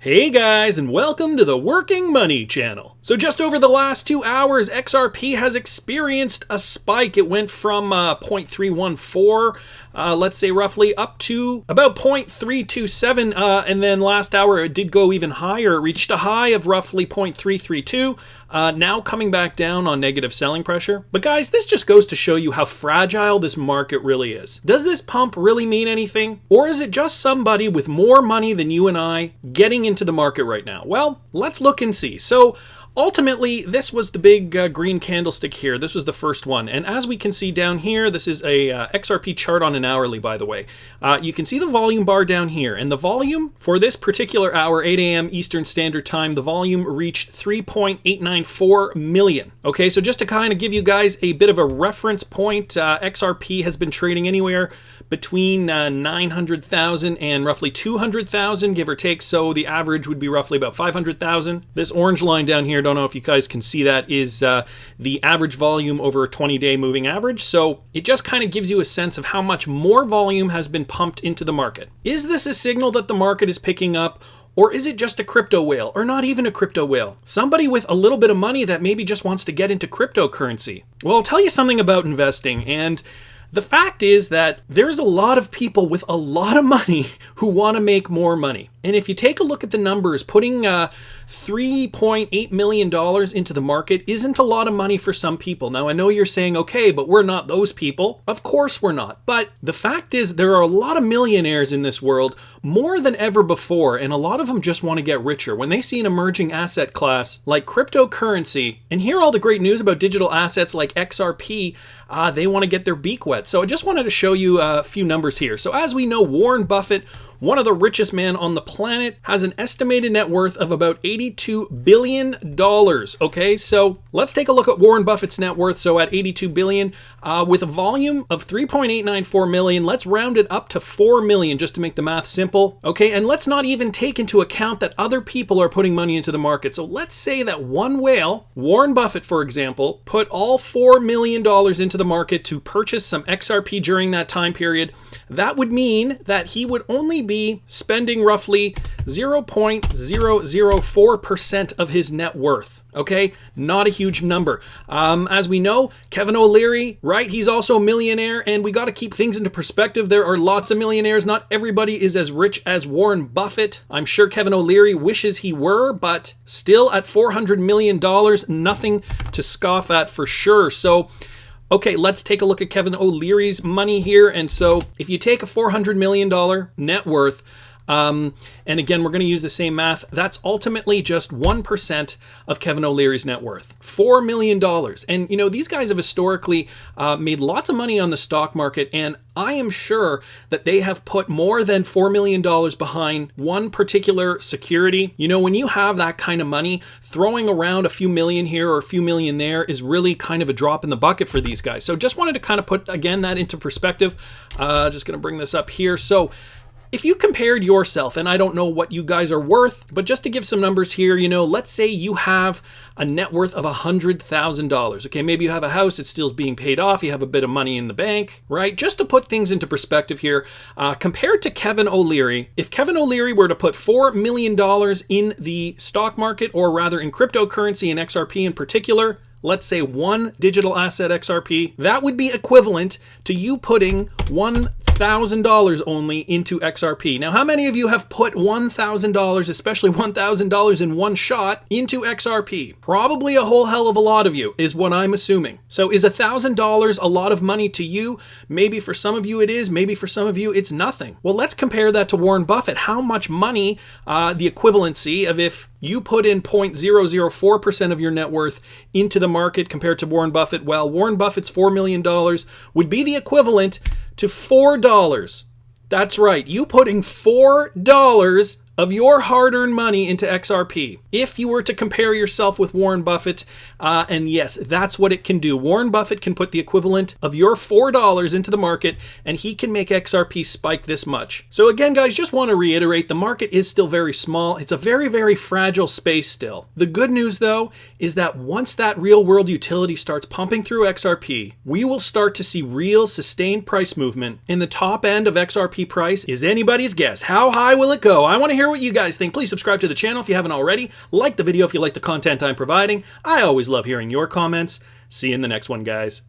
Hey guys, and welcome to the Working Money channel. So just over the last 2 hours, XRP has experienced a spike. It went from 0.314, let's say roughly, up to about 0.327, and then last hour it did go even higher. It reached a high of roughly 0.332, now coming back down on negative selling pressure. But guys, this just goes to show you how fragile this market really is. Does this pump really mean anything? Or is it just somebody with more money than you and I getting into the market right now? Well, let's look and see. So ultimately, this was the big green candlestick here. This was the first one. And as we can see down here, this is a XRP chart on an hourly, by the way. You can see the volume bar down here. And the volume for this particular hour, 8 a.m. Eastern Standard Time, the volume reached 3.894 million. Okay, so just to kind of give you guys a bit of a reference point, XRP has been trading anywhere between 900,000 and roughly 200,000, give or take. So the average would be roughly about 500,000. This orange line down here, don't know if you guys can see that, is the average volume over a 20-day moving average. So it just kind of gives you a sense of how much more volume has been pumped into the market. Is this a signal that the market is picking up? Or is it just a crypto whale, or not even a crypto whale? Somebody with a little bit of money that maybe just wants to get into cryptocurrency. Well, I'll tell you something about investing, and the fact is that there's a lot of people with a lot of money who want to make more money. And if you take a look at the numbers, putting $3.8 million into the market isn't a lot of money for some people. Now, I know you're saying, okay, but we're not those people. Of course we're not. But the fact is there are a lot of millionaires in this world, more than ever before, and a lot of them just want to get richer. When they see an emerging asset class like cryptocurrency and hear all the great news about digital assets like XRP, they want to get their beak wet. So I just wanted to show you a few numbers here. So as we know, Warren Buffett, one of the richest men on the planet, has an estimated net worth of about $82 billion. Okay, so let's take a look at Warren Buffett's net worth. So at $82 billion, with a volume of 3.894 million, let's round it up to 4 million just to make the math simple. Okay, and let's not even take into account that other people are putting money into the market. So let's say that one whale, Warren Buffett, for example, put all $4 million into the market to purchase some XRP during that time period. That would mean that he would only be spending roughly 0.004% of his net worth. Okay, not a huge number. As we know, Kevin OLeary, right? He's also a millionaire, and we got to keep things into perspective. There are lots of millionaires. Not everybody is as rich as Warren Buffett. I'm sure Kevin OLeary wishes he were, but still at $400 million, nothing to scoff at for sure. So okay, let's take a look at Kevin OLeary's money here. And so if you take a $400 million net worth, and again, we're going to use the same math, that's ultimately just 1% of Kevin OLeary's net worth. $4 million. And, you know, these guys have historically made lots of money on the stock market, and I am sure that they have put more than $4 million behind one particular security. You know, when you have that kind of money, throwing around a few million here or a few million there is really kind of a drop in the bucket for these guys. So just wanted to kind of put, again, that into perspective. Just going to bring this up here. So if you compared yourself, and I don't know what you guys are worth, but just to give some numbers here, you know, let's say you have a net worth of $100,000. Okay, maybe you have a house, it's still being paid off, you have a bit of money in the bank, right? Just to put things into perspective here, compared to Kevin OLeary, if Kevin OLeary were to put $4 million in the stock market, or rather in cryptocurrency and XRP in particular, let's say one digital asset XRP, that would be equivalent to you putting $1,000 only into XRP. Now, how many of you have put $1,000, especially $1,000 in one shot, into XRP? Probably a whole hell of a lot of you, is what I'm assuming. So is $1,000 a lot of money to you? Maybe for some of you it is, maybe for some of you it's nothing. Well, let's compare that to Warren Buffett. How much money, the equivalency of if you put in 0.004% of your net worth into the market compared to Warren Buffett, well, Warren Buffett's $4 million would be the equivalent to $4. That's right, you putting $4 of your hard-earned money into XRP. If you were to compare yourself with Warren Buffett, and yes, that's what it can do. Warren Buffett can put the equivalent of your $4 into the market, and he can make XRP spike this much. So again, guys, just want to reiterate, the market is still very small. It's a very, very fragile space still. The good news, though, is that once that real-world utility starts pumping through XRP, we will start to see real sustained price movement. And the top end of XRP price is anybody's guess. How high will it go? I want to hear hear what you guys think. Please subscribe to the channel if you haven't already. Like the video if you like the content I'm providing. I always love hearing your comments. See you in the next one, guys.